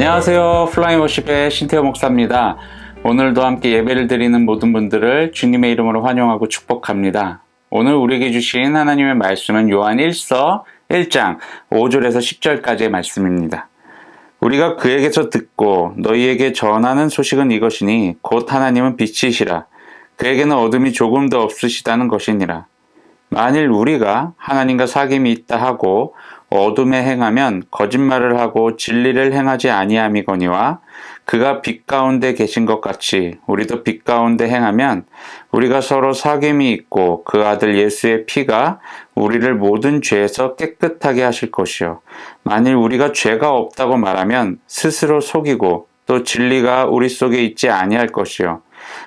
안녕하세요. 플라잉 워십의 신태호 목사입니다. 오늘도 함께 예배를 드리는 모든 분들을 주님의 이름으로 환영하고 축복합니다. 오늘 우리에게 주신 하나님의 말씀은 요한 1서 1장 5절에서 10절까지의 말씀입니다. 우리가 그에게서 듣고 너희에게 전하는 소식은 이것이니 곧 하나님은 빛이시라. 그에게는 어둠이 조금도 없으시다는 것이니라. 만일 우리가 하나님과 사귐이 있다 하고 어둠에 행하면 거짓말을 하고 진리를 행하지 아니함이거니와 그가 빛 가운데 계신 것 같이 우리도 빛 가운데 행하면 우리가 서로 사귐이 있고 그 아들 예수의 피가 우리를 모든 죄에서 깨끗하게 하실 것이요. 만일 우리가 죄가 없다고 말하면 스스로 속이고 또 진리가 우리 속에 있지 아니할 것이요.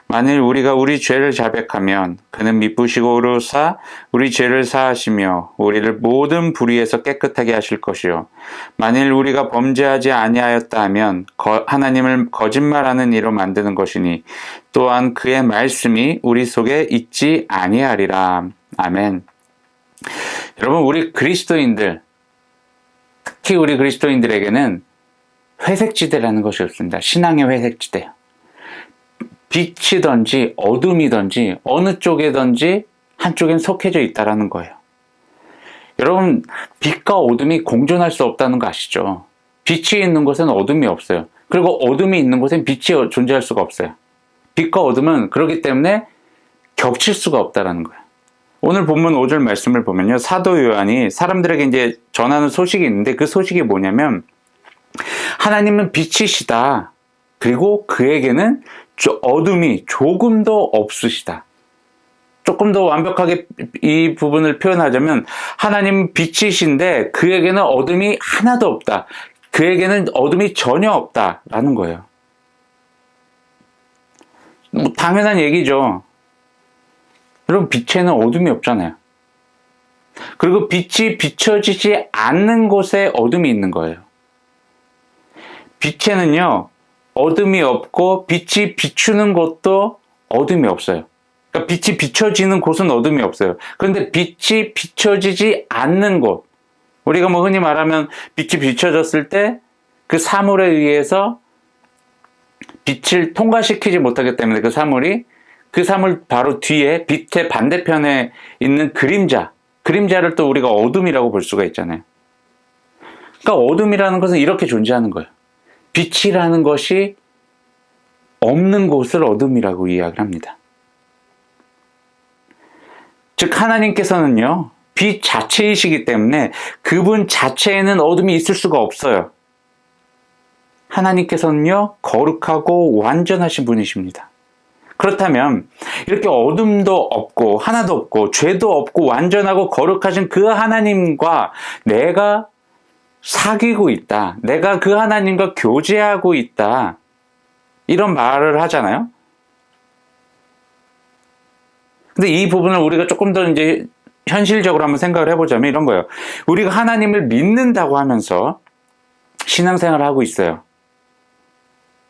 만일 우리가 우리 죄를 자백하면 그는 미쁘시고 의로우사 우리 죄를 사하시며 우리를 모든 불의에서 깨끗하게 하실 것이요. 만일 우리가 범죄하지 아니하였다 하면 하나님을 거짓말하는 이로 만드는 것이니 또한 그의 말씀이 우리 속에 있지 아니하리라. 아멘. 여러분, 우리 그리스도인들, 특히 우리 그리스도인들에게는 회색지대라는 것이 없습니다. 신앙의 회색지대요. 빛이든지 어둠이든지 어느 쪽에든지 한쪽엔 속해져 있다라는 거예요. 여러분, 빛과 어둠이 공존할 수 없다는 거 아시죠? 빛이 있는 곳엔 어둠이 없어요. 그리고 어둠이 있는 곳엔 빛이 존재할 수가 없어요. 빛과 어둠은 그렇기 때문에 겹칠 수가 없다라는 거예요. 오늘 본문 5절 말씀을 보면요, 사도 요한이 사람들에게 이제 전하는 소식이 있는데 그 소식이 뭐냐면 하나님은 빛이시다. 그리고 그에게는 어둠이 조금도 없으시다. 조금 더 완벽하게 이 부분을 표현하자면 하나님은 빛이신데 그에게는 어둠이 하나도 없다. 그에게는 어둠이 전혀 없다라는 거예요. 뭐 당연한 얘기죠. 여러분, 빛에는 어둠이 없잖아요. 그리고 빛이 비춰지지 않는 곳에 어둠이 있는 거예요. 빛에는요, 어둠이 없고 빛이 비추는 곳도 어둠이 없어요. 그러니까 빛이 비춰지는 곳은 어둠이 없어요. 그런데 빛이 비춰지지 않는 곳, 우리가 뭐 흔히 말하면 빛이 비춰졌을 때 그 사물에 의해서 빛을 통과시키지 못하기 때문에 그 사물 바로 뒤에 빛의 반대편에 있는 그림자를 또 우리가 어둠이라고 볼 수가 있잖아요. 그러니까 어둠이라는 것은 이렇게 존재하는 거예요. 빛이라는 것이 없는 곳을 어둠이라고 이야기를 합니다. 즉, 하나님께서는요, 빛 자체이시기 때문에 그분 자체에는 어둠이 있을 수가 없어요. 하나님께서는요, 거룩하고 완전하신 분이십니다. 그렇다면 이렇게 어둠도 없고 하나도 없고 죄도 없고 완전하고 거룩하신 그 하나님과 내가 사귀고 있다. 내가 그 하나님과 교제하고 있다. 이런 말을 하잖아요. 근데 이 부분을 우리가 조금 더 이제 현실적으로 한번 생각을 해보자면 이런 거예요. 우리가 하나님을 믿는다고 하면서 신앙생활을 하고 있어요.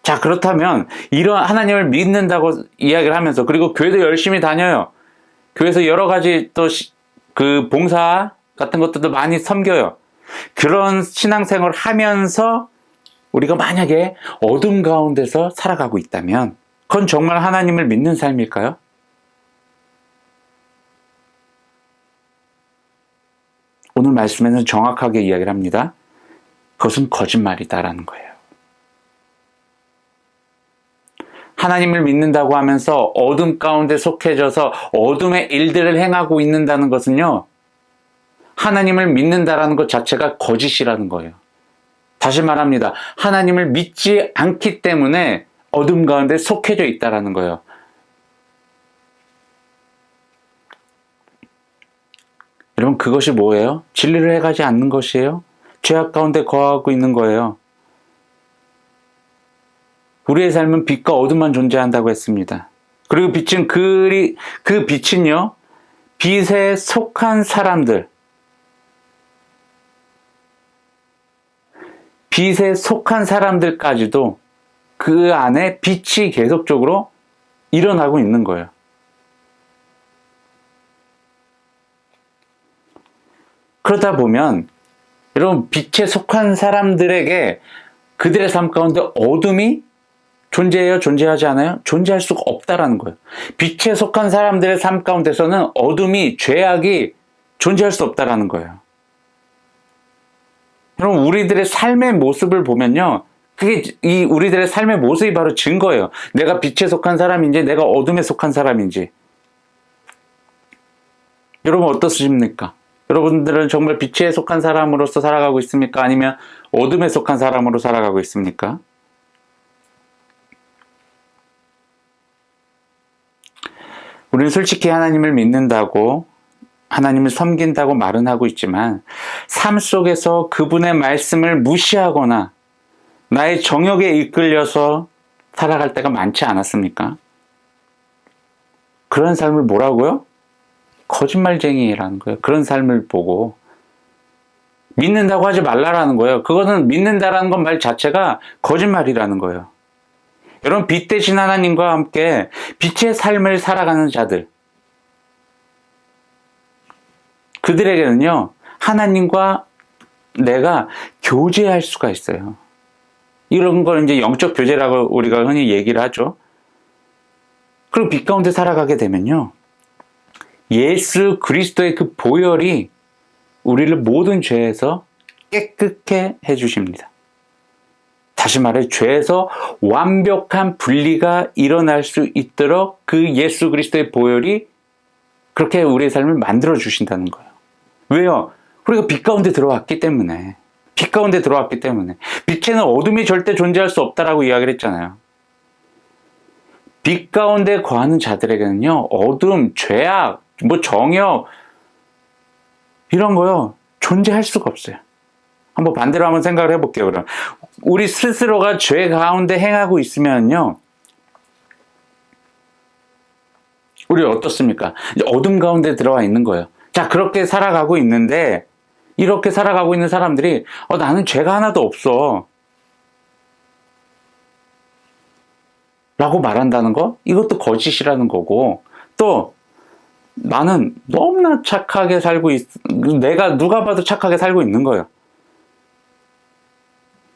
자, 그렇다면 이런 하나님을 믿는다고 이야기를 하면서 그리고 교회도 열심히 다녀요. 교회에서 여러 가지 또 그 봉사 같은 것들도 많이 섬겨요. 그런 신앙생활을 하면서 우리가 만약에 어둠 가운데서 살아가고 있다면 그건 정말 하나님을 믿는 삶일까요? 오늘 말씀에는 정확하게 이야기를 합니다. 그것은 거짓말이다라는 거예요. 하나님을 믿는다고 하면서 어둠 가운데 속해져서 어둠의 일들을 행하고 있는다는 것은요, 하나님을 믿는다라는 것 자체가 거짓이라는 거예요. 다시 말합니다. 하나님을 믿지 않기 때문에 어둠 가운데 속해져 있다라는 거예요. 여러분, 그것이 뭐예요? 진리를 해가지 않는 것이에요? 죄악 가운데 거하고 있는 거예요. 우리의 삶은 빛과 어둠만 존재한다고 했습니다. 그리고 빛은 그 빛은요, 빛에 속한 사람들, 빛에 속한 사람들까지도 그 안에 빛이 계속적으로 일어나고 있는 거예요. 그러다 보면 여러분, 빛에 속한 사람들에게 그들의 삶 가운데 어둠이 존재해요? 존재하지 않아요? 존재할 수가 없다라는 거예요. 빛에 속한 사람들의 삶 가운데서는 어둠이, 죄악이 존재할 수 없다라는 거예요. 여러분, 우리들의 삶의 모습을 보면요, 그게 이 우리들의 삶의 모습이 바로 증거예요. 내가 빛에 속한 사람인지 내가 어둠에 속한 사람인지. 여러분 어떻습니까? 여러분들은 정말 빛에 속한 사람으로서 살아가고 있습니까? 아니면 어둠에 속한 사람으로 살아가고 있습니까? 우리는 솔직히 하나님을 믿는다고, 하나님을 섬긴다고 말은 하고 있지만 삶 속에서 그분의 말씀을 무시하거나 나의 정욕에 이끌려서 살아갈 때가 많지 않았습니까? 그런 삶을 뭐라고요? 거짓말쟁이라는 거예요. 그런 삶을 보고 믿는다고 하지 말라라는 거예요. 그거는 믿는다라는 건 말 자체가 거짓말이라는 거예요. 여러분, 빛 대신 하나님과 함께 빛의 삶을 살아가는 자들, 그들에게는요, 하나님과 내가 교제할 수가 있어요. 이런 걸 이제 영적 교제라고 우리가 흔히 얘기를 하죠. 그리고 빛 가운데 살아가게 되면요, 예수 그리스도의 그 보혈이 우리를 모든 죄에서 깨끗게 해주십니다. 다시 말해, 죄에서 완벽한 분리가 일어날 수 있도록 그 예수 그리스도의 보혈이 그렇게 우리의 삶을 만들어 주신다는 거예요. 왜요? 우리가 빛 가운데 들어왔기 때문에. 빛 가운데 들어왔기 때문에. 빛에는 어둠이 절대 존재할 수 없다라고 이야기를 했잖아요. 빛 가운데 거하는 자들에게는요, 어둠, 죄악, 정욕, 이런 거요, 존재할 수가 없어요. 한번 반대로 한번 생각을 해볼게요, 그럼. 우리 스스로가 죄 가운데 행하고 있으면요, 우리 어떻습니까? 이제 어둠 가운데 들어와 있는 거예요. 자, 그렇게 살아가고 있는데, 이렇게 살아가고 있는 사람들이, 나는 죄가 하나도 없어. 라고 말한다는 거? 이것도 거짓이라는 거고, 또, 나는 너무나 착하게 살고 내가 누가 봐도 착하게 살고 있는 거예요.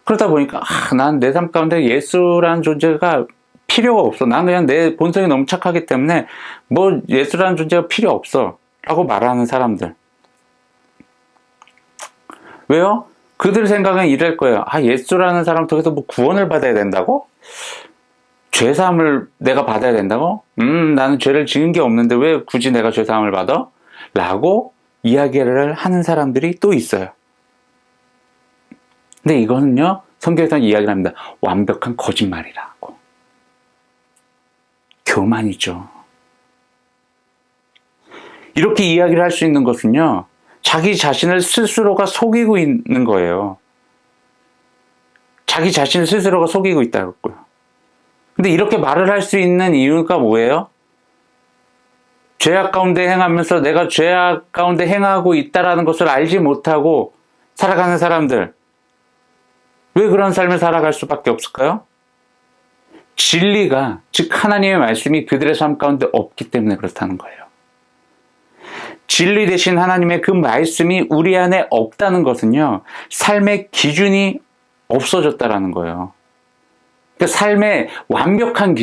그러다 보니까, 난 내 삶 가운데 예수라는 존재가 필요가 없어. 난 그냥 내 본성이 너무 착하기 때문에, 예수라는 존재가 필요 없어. 라고 말하는 사람들. 왜요? 그들 생각은 이럴 거예요. 예수라는 사람 통해서 구원을 받아야 된다고? 죄사함을 내가 받아야 된다고? 나는 죄를 지은 게 없는데 왜 굳이 내가 죄사함을 받아? 라고 이야기를 하는 사람들이 또 있어요. 근데 이거는요, 성경에서는 이야기를 합니다. 완벽한 거짓말이라고. 교만이죠. 이렇게 이야기를 할 수 있는 것은요, 자기 자신을 스스로가 속이고 있는 거예요. 자기 자신을 스스로가 속이고 있다고요. 근데 이렇게 말을 할 수 있는 이유가 뭐예요? 죄악 가운데 행하면서 내가 죄악 가운데 행하고 있다라는 것을 알지 못하고 살아가는 사람들, 왜 그런 삶을 살아갈 수밖에 없을까요? 진리가, 즉 하나님의 말씀이 그들의 삶 가운데 없기 때문에 그렇다는 거예요. 진리 대신 하나님의 그 말씀이 우리 안에 없다는 것은요, 삶의 기준이 없어졌다라는 거예요. 그러니까 삶의 완벽한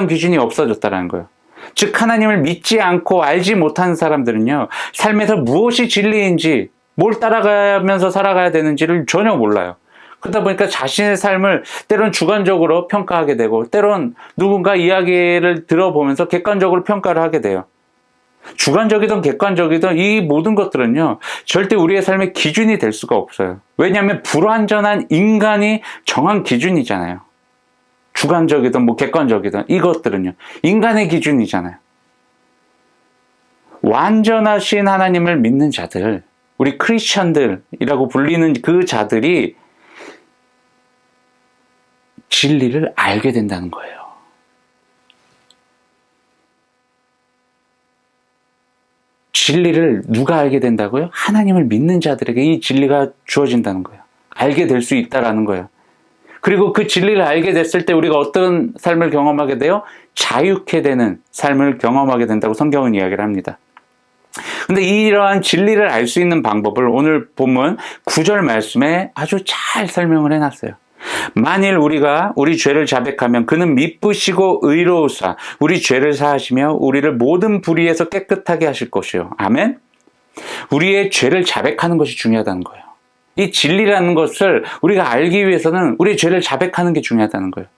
기준이 없어졌다라는 거예요. 즉 하나님을 믿지 않고 알지 못하는 사람들은요, 삶에서 무엇이 진리인지, 뭘 따라가면서 살아가야 되는지를 전혀 몰라요. 그러다 보니까 자신의 삶을 때론 주관적으로 평가하게 되고, 때론 누군가 이야기를 들어보면서 객관적으로 평가를 하게 돼요. 주관적이든 객관적이든 이 모든 것들은요, 절대 우리의 삶의 기준이 될 수가 없어요. 왜냐하면 불완전한 인간이 정한 기준이잖아요. 주관적이든 객관적이든 이것들은요, 인간의 기준이잖아요. 완전하신 하나님을 믿는 자들, 우리 크리스천들이라고 불리는 그 자들이 진리를 알게 된다는 거예요. 진리를 누가 알게 된다고요? 하나님을 믿는 자들에게 이 진리가 주어진다는 거예요. 알게 될 수 있다라는 거예요. 그리고 그 진리를 알게 됐을 때 우리가 어떤 삶을 경험하게 돼요? 자유케 되는 삶을 경험하게 된다고 성경은 이야기를 합니다. 근데 이러한 진리를 알 수 있는 방법을 오늘 본문 9절 말씀에 아주 잘 설명을 해놨어요. 만일 우리가 우리 죄를 자백하면 그는 미쁘시고 의로우사 우리 죄를 사하시며 우리를 모든 불의에서 깨끗하게 하실 것이요. 아멘. 우리의 죄를 자백하는 것이 중요하다는 거예요. 이 진리라는 것을 우리가 알기 위해서는 우리의 죄를 자백하는 게 중요하다는 거예요.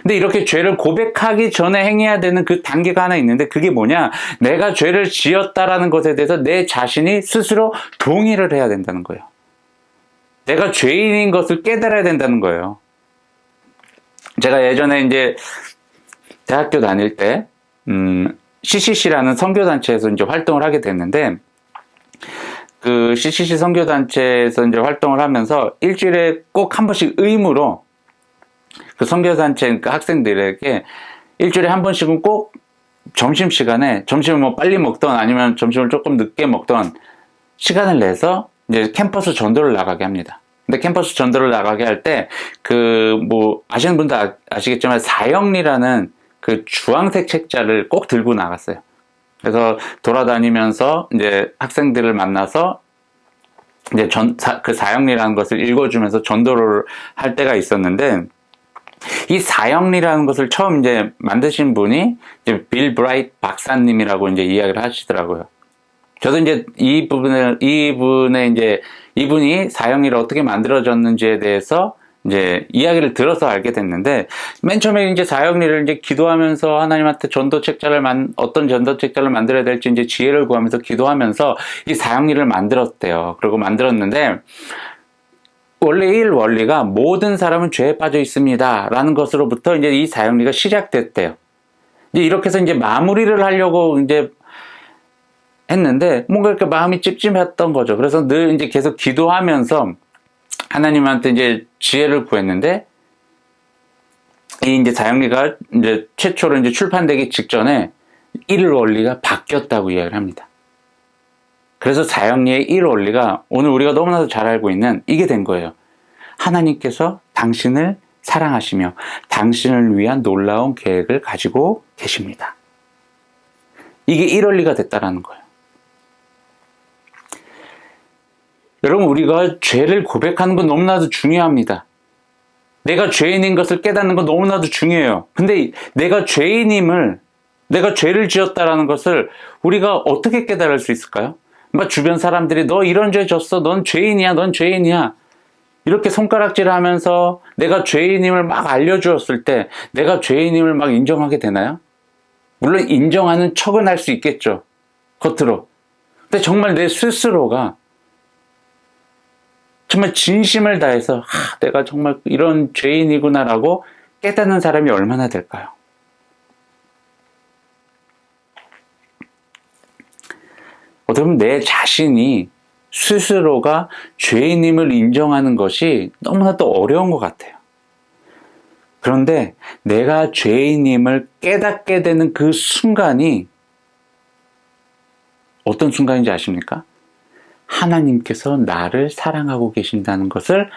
근데 이렇게 죄를 고백하기 전에 행해야 되는 그 단계가 하나 있는데 그게 뭐냐? 내가 죄를 지었다라는 것에 대해서 내 자신이 스스로 동의를 해야 된다는 거예요. 내가 죄인인 것을 깨달아야 된다는 거예요. 제가 예전에 이제 대학교 다닐 때 CCC라는 선교단체에서 이제 활동을 하게 됐는데 그 CCC 선교단체에서 이제 활동을 하면서 일주일에 꼭 한 번씩 의무로 그 선교단체 그 학생들에게 일주일에 한 번씩은 꼭 점심시간에 점심을 뭐 빨리 먹던 아니면 점심을 조금 늦게 먹던 시간을 내서 이제 캠퍼스 전도를 나가게 합니다. 근데 캠퍼스 전도를 나가게 할 때 그 뭐 아시는 분도 아시겠지만 사형리라는 그 주황색 책자를 꼭 들고 나갔어요. 그래서 돌아다니면서 이제 학생들을 만나서 이제 그 사형리라는 것을 읽어주면서 전도를 할 때가 있었는데 이 사형리라는 것을 처음 이제 만드신 분이 이제 빌 브라이트 박사님이라고 이제 이야기를 하시더라고요. 저도 이제 이분이 사형리를 어떻게 만들어졌는지에 대해서 이제 이야기를 들어서 알게 됐는데 맨 처음에 이제 사형리를 이제 기도하면서 하나님한테 어떤 전도책자를 만들어야 될지 이제 지혜를 구하면서 기도하면서 이 사형리를 만들었대요. 그리고 만들었는데 원래 이 원리가 모든 사람은 죄에 빠져 있습니다. 라는 것으로부터 이제 이 사형리가 시작됐대요. 이제 이렇게 해서 이제 마무리를 하려고 이제 했는데 뭔가 이렇게 마음이 찝찝했던 거죠. 그래서 늘 이제 계속 기도하면서 하나님한테 이제 지혜를 구했는데 이 이제 사형리가 이제 최초로 이제 출판되기 직전에 일 원리가 바뀌었다고 이야기를 합니다. 그래서 사형리의 일 원리가 오늘 우리가 너무나도 잘 알고 있는 이게 된 거예요. 하나님께서 당신을 사랑하시며 당신을 위한 놀라운 계획을 가지고 계십니다. 이게 일 원리가 됐다라는 거예요. 여러분, 우리가 죄를 고백하는 건 너무나도 중요합니다. 내가 죄인인 것을 깨닫는 건 너무나도 중요해요. 근데 내가 죄를 지었다라는 것을 우리가 어떻게 깨달을 수 있을까요? 막 주변 사람들이 너 이런 죄 졌어, 넌 죄인이야, 넌 죄인이야. 이렇게 손가락질을 하면서 내가 죄인임을 막 알려주었을 때 내가 죄인임을 막 인정하게 되나요? 물론 인정하는 척은 할 수 있겠죠. 겉으로. 근데 정말 내 스스로가 정말 진심을 다해서 내가 정말 이런 죄인이구나라고 깨닫는 사람이 얼마나 될까요? 어떻게 보면 내 자신이 스스로가 죄인임을 인정하는 것이 너무나도 어려운 것 같아요. 그런데 내가 죄인임을 깨닫게 되는 그 순간이 어떤 순간인지 아십니까? 하나님께서 나를 사랑하고 계신다는 것을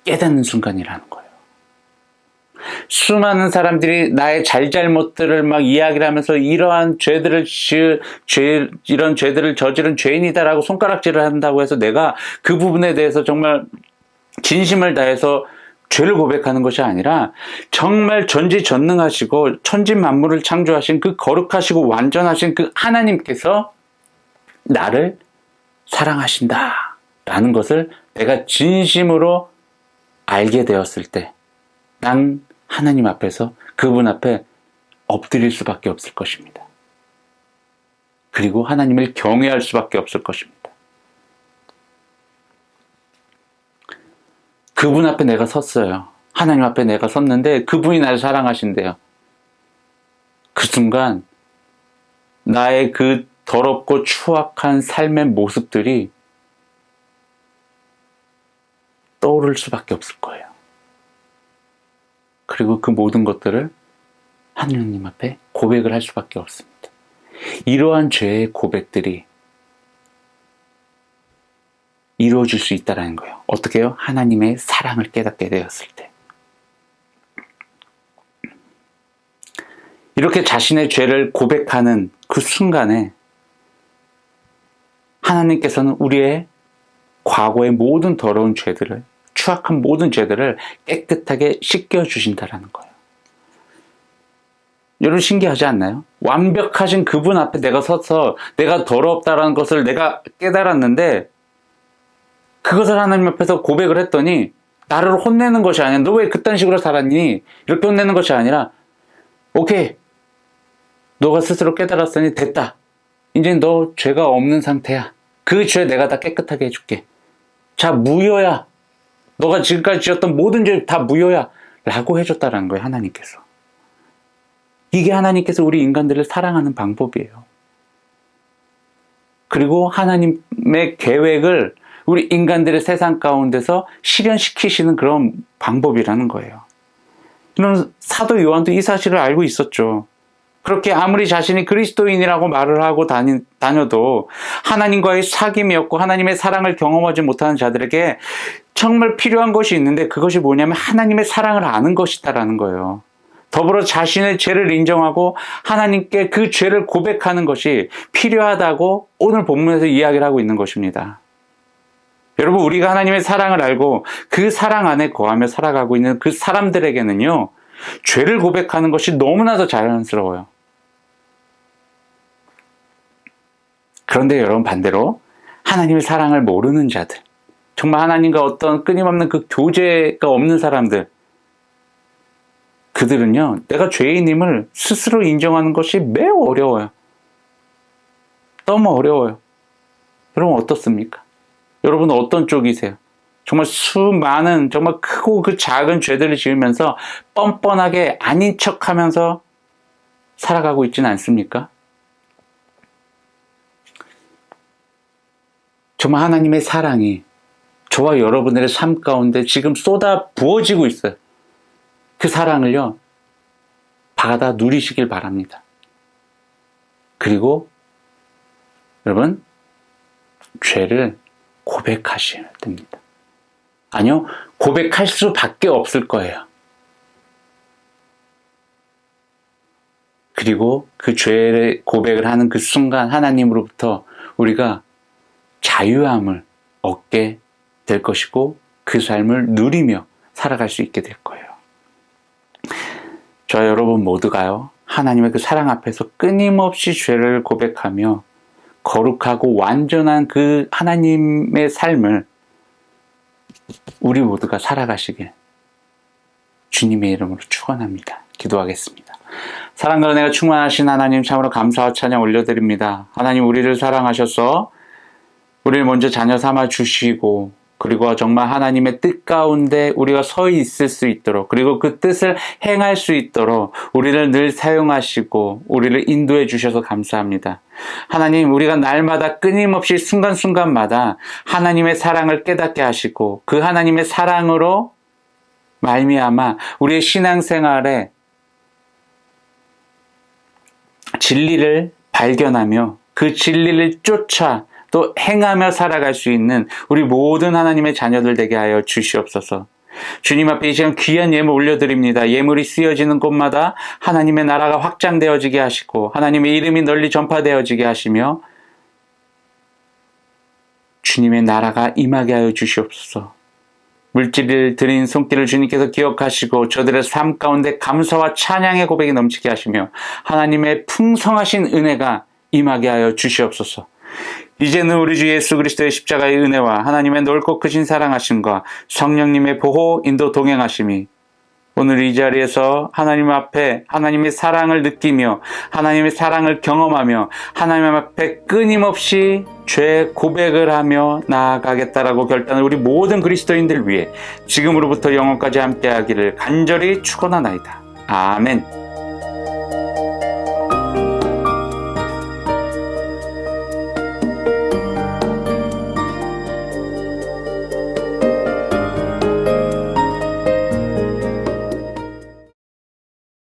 깨닫는 순간이라는 거예요. 수많은 사람들이 나의 잘잘못들을 막 이야기를 하면서 이런 죄들을 저지른 죄인이다라고 손가락질을 한다고 해서 내가 그 부분에 대해서 정말 진심을 다해서 죄를 고백하는 것이 아니라 정말 전지전능하시고 천지만물을 창조하신 그 거룩하시고 완전하신 그 하나님께서 나를 사랑하신다 라는 것을 내가 진심으로 알게 되었을 때 난 하나님 앞에서 그분 앞에 엎드릴 수밖에 없을 것입니다. 그리고 하나님을 경외할 수밖에 없을 것입니다. 그분 앞에 내가 섰어요. 하나님 앞에 내가 섰는데 그분이 나를 사랑하신대요. 그 순간 나의 그 더럽고 추악한 삶의 모습들이 떠오를 수밖에 없을 거예요. 그리고 그 모든 것들을 하나님 앞에 고백을 할 수밖에 없습니다. 이러한 죄의 고백들이 이루어질 수 있다는 거예요. 어떻게 해요? 하나님의 사랑을 깨닫게 되었을 때. 이렇게 자신의 죄를 고백하는 그 순간에 하나님께서는 우리의 과거의 모든 더러운 죄들을 추악한 모든 죄들을 깨끗하게 씻겨주신다라는 거예요. 여러분 신기하지 않나요? 완벽하신 그분 앞에 내가 서서 내가 더럽다라는 것을 내가 깨달았는데 그것을 하나님 앞에서 고백을 했더니 나를 혼내는 것이 아니라 너 왜 그딴 식으로 살았니? 이렇게 혼내는 것이 아니라 오케이 너가 스스로 깨달았으니 됐다. 이제 너 죄가 없는 상태야. 그 죄 내가 다 깨끗하게 해줄게. 자 무효야. 너가 지금까지 지었던 모든 죄 다 무효야 라고 해줬다라는 거예요. 하나님께서. 이게 하나님께서 우리 인간들을 사랑하는 방법이에요. 그리고 하나님의 계획을 우리 인간들의 세상 가운데서 실현시키시는 그런 방법이라는 거예요. 이런 사도 요한도 이 사실을 알고 있었죠. 그렇게 아무리 자신이 그리스도인이라고 말을 하고 다녀도 하나님과의 사귐이었고 하나님의 사랑을 경험하지 못하는 자들에게 정말 필요한 것이 있는데 그것이 뭐냐면 하나님의 사랑을 아는 것이다라는 거예요. 더불어 자신의 죄를 인정하고 하나님께 그 죄를 고백하는 것이 필요하다고 오늘 본문에서 이야기를 하고 있는 것입니다. 여러분 우리가 하나님의 사랑을 알고 그 사랑 안에 거하며 살아가고 있는 그 사람들에게는요 죄를 고백하는 것이 너무나도 자연스러워요. 그런데 여러분 반대로 하나님의 사랑을 모르는 자들, 정말 하나님과 어떤 끊임없는 그 교제가 없는 사람들, 그들은요 내가 죄인임을 스스로 인정하는 것이 매우 어려워요. 너무 어려워요. 여러분 어떻습니까? 여러분은 어떤 쪽이세요? 정말 수많은 정말 크고 그 작은 죄들을 지으면서 뻔뻔하게 아닌 척하면서 살아가고 있지는 않습니까? 정말 하나님의 사랑이 저와 여러분들의 삶 가운데 지금 쏟아 부어지고 있어요. 그 사랑을요 받아 누리시길 바랍니다. 그리고 여러분 죄를 고백하셔야 됩니다. 아니요, 고백할 수밖에 없을 거예요. 그리고 그 죄를 고백을 하는 그 순간 하나님으로부터 우리가 자유함을 얻게 될 것이고 그 삶을 누리며 살아갈 수 있게 될 거예요. 저 여러분 모두가요 하나님의 그 사랑 앞에서 끊임없이 죄를 고백하며 거룩하고 완전한 그 하나님의 삶을 우리 모두가 살아가시길 주님의 이름으로 축원합니다. 기도하겠습니다. 사랑과 은혜가 충만하신 하나님 참으로 감사와 찬양 올려드립니다. 하나님 우리를 사랑하셔서 우리를 먼저 자녀 삼아 주시고 그리고 정말 하나님의 뜻 가운데 우리가 서 있을 수 있도록 그리고 그 뜻을 행할 수 있도록 우리를 늘 사용하시고 우리를 인도해 주셔서 감사합니다. 하나님 우리가 날마다 끊임없이 순간순간마다 하나님의 사랑을 깨닫게 하시고 그 하나님의 사랑으로 말미암아 우리의 신앙생활에 진리를 발견하며 그 진리를 쫓아 또 행하며 살아갈 수 있는 우리 모든 하나님의 자녀들 되게 하여 주시옵소서. 주님 앞에 이 시간 귀한 예물 올려드립니다. 예물이 쓰여지는 곳마다 하나님의 나라가 확장되어지게 하시고 하나님의 이름이 널리 전파되어지게 하시며 주님의 나라가 임하게 하여 주시옵소서. 물질을 드린 손길을 주님께서 기억하시고 저들의 삶 가운데 감사와 찬양의 고백이 넘치게 하시며 하나님의 풍성하신 은혜가 임하게 하여 주시옵소서. 이제는 우리 주 예수 그리스도의 십자가의 은혜와 하나님의 넓고 크신 사랑하심과 성령님의 보호, 인도, 동행하심이 오늘 이 자리에서 하나님 앞에 하나님의 사랑을 느끼며 하나님의 사랑을 경험하며 하나님 앞에 끊임없이 죄 고백을 하며 나아가겠다라고 결단을 우리 모든 그리스도인들 위해 지금으로부터 영원까지 함께하기를 간절히 축원하나이다. 아멘.